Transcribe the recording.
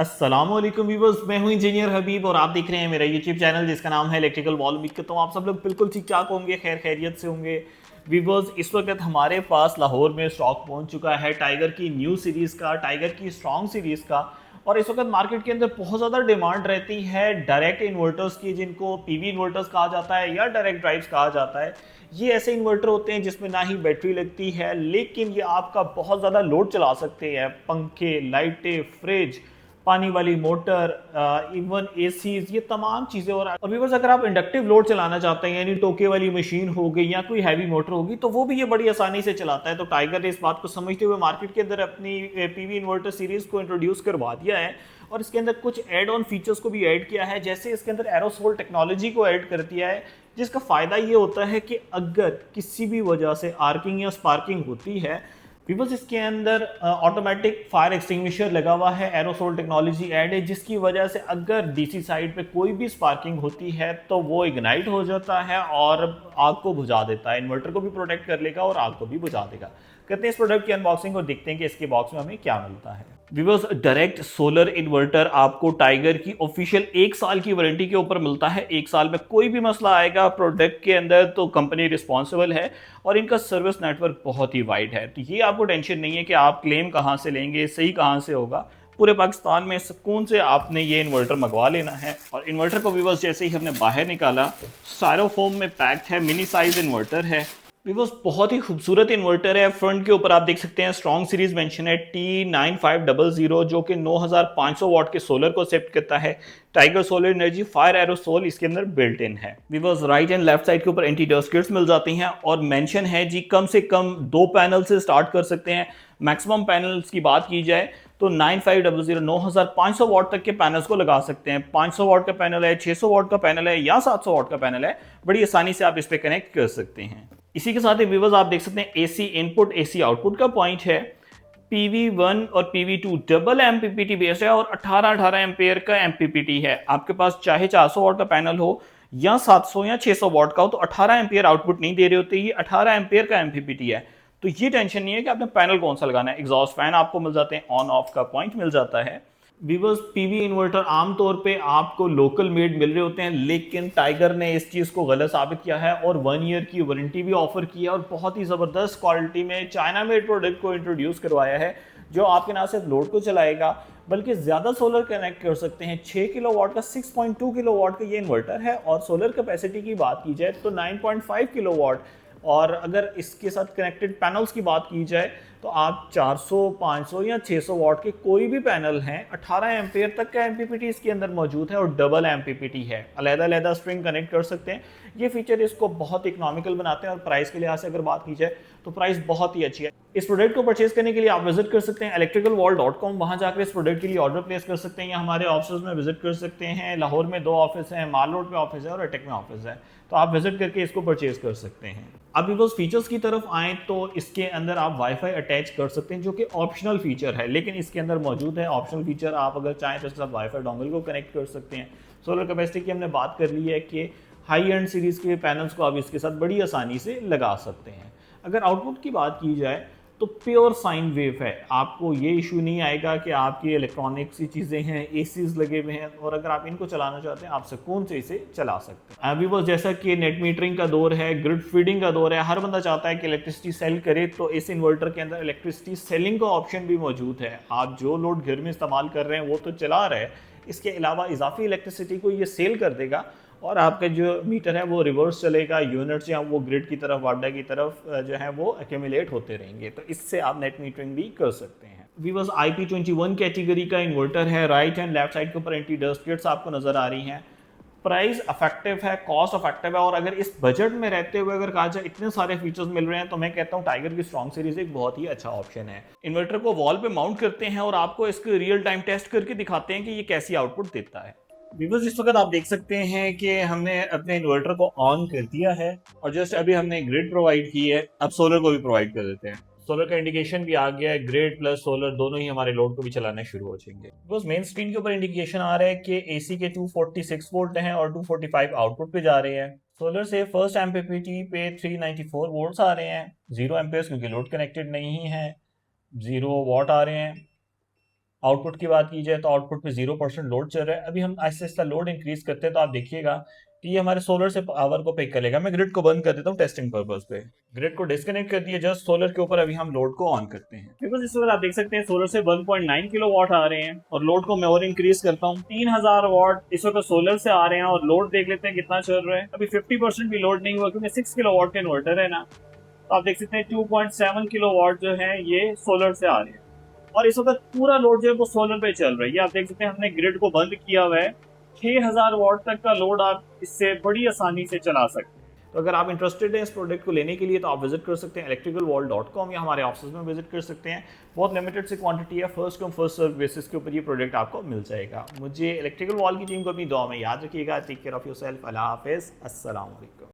अस्सलामुअलैकुम व्यूअर्स, मैं हूं इंजीनियर हबीब और आप देख रहे हैं मेरा यूट्यूब चैनल जिसका नाम है इलेक्ट्रिकल वॉल। उम्मीद करता हूं आप सब लोग बिल्कुल ठीक ठाक होंगे, खैर खैरियत से होंगे। व्यूअर्स, इस वक्त हमारे पास लाहौर में स्टॉक पहुंच चुका है टाइगर की न्यू सीरीज़ का, टाइगर की स्ट्रॉन्ग सीरीज़ का। और इस वक्त मार्केट के अंदर बहुत ज़्यादा डिमांड रहती है डायरेक्ट इन्वर्टर्स की, जिनको पीवी इन्वर्टर्स कहा जाता है या डायरेक्ट ड्राइव्स कहा जाता है। ये ऐसे इन्वर्टर होते हैं जिसमें ना ही बैटरी लगती है, लेकिन ये आपका बहुत ज़्यादा लोड चला सकते हैं। पंखे, लाइटें, फ्रिज, पानी वाली मोटर, इवन एसीज, ये तमाम चीज़ें। और व्यूअर्स, अगर आप इंडक्टिव लोड चलाना चाहते हैं यानी टोके वाली मशीन हो गई या कोई हैवी मोटर होगी, तो वो भी ये बड़ी आसानी से चलाता है। तो टाइगर ने इस बात को समझते हुए मार्केट के अंदर अपनी पीवी इन्वर्टर सीरीज को इंट्रोड्यूस करवा दिया है और इसके अंदर कुछ एड ऑन फीचर्स को भी ऐड किया है। जैसे इसके अंदर एरोसोल टेक्नोलॉजी को ऐड कर दिया है, जिसका फ़ायदा ये होता है कि अगर किसी भी वजह से आर्किंग या स्पार्किंग होती है, व्यूअर्स, इसके अंदर ऑटोमेटिक फायर एक्सटिंग्विशर लगा हुआ है, एरोसोल टेक्नोलॉजी ऐड है, जिसकी वजह से अगर डीसी साइड पे कोई भी स्पार्किंग होती है तो वो इग्नाइट हो जाता है और आग को बुझा देता है। इन्वर्टर को भी प्रोटेक्ट कर लेगा और आग को भी बुझा देगा। करते हैं इस प्रोडक्ट की अनबॉक्सिंग और देखते हैं कि इसके बॉक्स में हमें क्या मिलता है। व्यूअर्स, डायरेक्ट सोलर इन्वर्टर आपको टाइगर की ऑफिशियल 1 साल की वारंटी के ऊपर मिलता है। 1 साल में कोई भी मसला आएगा प्रोडक्ट के अंदर तो कंपनी रिस्पॉन्सिबल है और इनका सर्विस नेटवर्क बहुत ही वाइड है। तो ये आपको टेंशन नहीं है कि आप क्लेम कहाँ से लेंगे, सही कहाँ से होगा। पूरे पाकिस्तान में सुकून से आपने ये इन्वर्टर मंगवा लेना है। और इन्वर्टर को व्यूअर्स जैसे ही हमने बाहर निकाला, स्टायरोफोम में पैक्ड है, मिनी साइज इन्वर्टर है। व्यूअर्स, बहुत ही खूबसूरत इन्वर्टर है। फ्रंट के ऊपर आप देख सकते हैं स्ट्रॉन्ग सीरीज मेंशन है T9500, जो कि 9500 वाट के सोलर को एक्सेप्ट करता है। Tiger solar energy fire aerosol इसके अंदर बिल्ट इन है। Viewers, right and left side के ऊपर एंटी डस्ट किट्स मिल जाती हैं और मेंशन है जी कम से कम 2 पैनल से स्टार्ट कर सकते हैं। मैक्सिमम पैनल्स की बात की जाए तो 9500 9500 वाट तक के पैनल्स को लगा सकते हैं। 500 वाट का पैनल है, 600 वाट का पैनल है या 700 वाट का पैनल है, बड़ी आसानी से आप इस पे कनेक्ट कर सकते हैं। इसी के साथ ही व्यूअर्स, आप देख सकते हैं एसी इनपुट एसी आउटपुट का पॉइंट है। PV1 और PV2 डबल MPPT बेस्ड है और 18 एम्पेयर का MPPT है। आपके पास चाहे 400 वाट का पैनल हो या 700 या 600 वाट का हो, तो 18 एम्पेयर आउटपुट नहीं दे रहे होते, ये 18 एम्पेयर का MPPT है। तो ये टेंशन नहीं है कि आपने पैनल कौन सा लगाना है। एग्जॉस्ट फैन आपको मिल जाते हैं, ऑन ऑफ का पॉइंट मिल जाता है। वीवर्स, पीवी इन्वर्टर आमतौर पे आपको लोकल मेड मिल रहे होते हैं, लेकिन टाइगर ने इस चीज़ को गलत साबित किया है और 1 ईयर की वारंटी भी ऑफर की है और बहुत ही ज़बरदस्त क्वालिटी में चाइना मेड प्रोडक्ट को इंट्रोड्यूस करवाया है, जो आपके ना सिर्फ लोड को चलाएगा बल्कि ज़्यादा सोलर कनेक्ट कर सकते हैं। 6 किलोवाट का 6.2 किलोवाट का ये इन्वर्टर है और सोलर कैपेसिटी की बात की जाए तो 9.5 किलोवाट। और अगर इसके साथ कनेक्टेड पैनल्स की बात की जाए तो आप 400, 500 या 600 वाट के कोई भी पैनल हैं, 18 एम्पेयर तक का MPPT इसके अंदर मौजूद है और डबल MPPT है। अलग-अलग स्ट्रिंग कनेक्ट कर सकते हैं। ये फीचर इसको बहुत इकोनॉमिकल बनाते हैं और प्राइस के लिहाज से अगर बात की जाए तो प्राइस बहुत ही अच्छी है। इस प्रोडक्ट को परचेज करने के लिए आप विजिट कर सकते हैं electricalwall.com, वहां जाकर इस प्रोडक्ट के लिए ऑर्डर प्लेस कर सकते हैं या हमारे ऑफिस में विजिट कर सकते हैं। लाहौर में 2 ऑफिस हैं, माल रोड पे ऑफिस है और अटक में ऑफिस है, तो आप विजिट करके इसको परचेज कर सकते हैं। अब बस फीचर्स की तरफ आएँ तो इसके अंदर आप वाईफाई अटैच कर सकते हैं, जो कि ऑप्शनल फीचर है, लेकिन इसके अंदर मौजूद है ऑप्शनल फीचर। आप अगर चाहें तो इसके साथ वाईफाई डोंगल को कनेक्ट कर सकते हैं। सोलर कैपेसिटी की हमने बात कर ली है कि हाई एंड सीरीज के पैनल्स को आप इसके साथ बड़ी आसानी से लगा सकते हैं। अगर आउटपुट की बात की जाए तो प्योर साइन वेव है, आपको ये इशू नहीं आएगा कि आपकी इलेक्ट्रॉनिक सी चीज़ें हैं, एसीज लगे हुए हैं और अगर आप इनको चलाना चाहते हैं आप सुकून से इसे चला सकते हैं। अभी बस जैसा कि नेट मीटरिंग का दौर है, ग्रिड फीडिंग का दौर है, हर बंदा चाहता है कि इलेक्ट्रिसिटी सेल करे, तो इस इन्वर्टर के अंदर इलेक्ट्रिसिटी सेलिंग का ऑप्शन भी मौजूद है। आप जो लोड घर में इस्तेमाल कर रहे हैं वो तो चला रहे हैं, इसके अलावा इजाफी इलेक्ट्रिसिटी को ये सेल कर देगा और आपका जो मीटर है वो रिवर्स चलेगा, यूनिट्स या वो ग्रिड की तरफ, वाडा की तरफ जो है वो एक्यूमुलेट होते रहेंगे। तो इससे आप नेट मीटरिंग भी कर सकते हैं। वीवर्स, IP21 कैटेगरी का इन्वर्टर है। राइट एंड लेफ्ट साइड के ऊपर एंटी डस्ट किट्स आपको नजर आ रही हैं। प्राइस अफेक्टिव है, कॉस्ट अफेक्टिव है और अगर इस बजट में रहते हुए अगर कहा जाए इतने सारे फीचर्स मिल रहे हैं तो मैं कहता हूँ टाइगर की स्ट्रॉन्ग सीरीज एक बहुत ही अच्छा ऑप्शन है। इन्वर्टर को वॉल पे माउंट करते हैं और आपको इसके रियल टाइम टेस्ट करके दिखाते हैं कि ये कैसी आउटपुट देता है। व्यूअर्स, इस वक्त आप देख सकते हैं कि हमने अपने इन्वर्टर को ऑन कर दिया है और जस्ट अभी हमने ग्रिड प्रोवाइड की है, अब सोलर को भी प्रोवाइड कर देते हैं। सोलर का इंडिकेशन भी आ गया है, ग्रिड प्लस सोलर दोनों ही हमारे लोड को भी चलाने शुरू हो जाएंगे। बस मेन स्क्रीन के ऊपर इंडिकेशन आ रहा है कि एसी के 246 वोल्ट हैं और 245 आउटपुट पे जा रहे हैं। सोलर से फर्स्ट MPPT पे 394 वोल्ट्स आ रहे हैं, 0 एम्पेयर्स क्योंकि लोड कनेक्टेड नहीं है, 0 वाट आ रहे हैं। आउटपुट की बात की जाए तो आउटपुट में 0% लोड चल रहा है। अभी हम आहिस्ता आहिस्ता लोड इंक्रीज करते हैं तो आप देखिएगा कि ये हमारे सोलर से पावर को पिक कर लेगा। मैं ग्रिड को बंद कर देता हूँ टेस्टिंग पर्पज पे। ग्रिड को डिस्कनेक्ट कर दिया, जस्ट सोलर के ऊपर अभी हम लोड को ऑन करते हैं। बिकॉज इस वक्त आप देख सकते हैं सोलर से 1.9 किलोवाट आ रहे हैं और लोड को मैं और इंक्रीज करता हूँ, 3000 वाट इस वक्त सोलर से आ रहे हैं और लोड देख लेते हैं कितना चल रहा है। अभी 50% भी लोड नहीं हुआ क्योंकि 6 किलोवाट का इन्वर्टर है ना। तो आप देख सकते हैं 2.7 किलोवाट जो है ये सोलर से आ रहे हैं और इस वक्त पूरा लोड जो है वो सोलर पे चल रहा है। ये आप देख सकते हैं हमने ग्रिड को बंद किया हुआ है। 6000 वाट तक का लोड आप इससे बड़ी आसानी से चला सकते हैं। तो अगर आप इंटरेस्टेड हैं इस प्रोडक्ट को लेने के लिए तो आप विजिट कर सकते हैं electricalwall.com या हमारे ऑफिस में विजिट कर सकते हैं। बहुत लिमिटेड से क्वांटिटी है, first come first serve basis के ऊपर ये प्रोडक्ट आपको मिल जाएगा। मुझे इलेक्ट्रिकल वॉल की टीम को अपनी दुआ में याद रखिएगा। Take care of yourself. अल्लाह हाफिज़। अस्सलाम वालेकुम।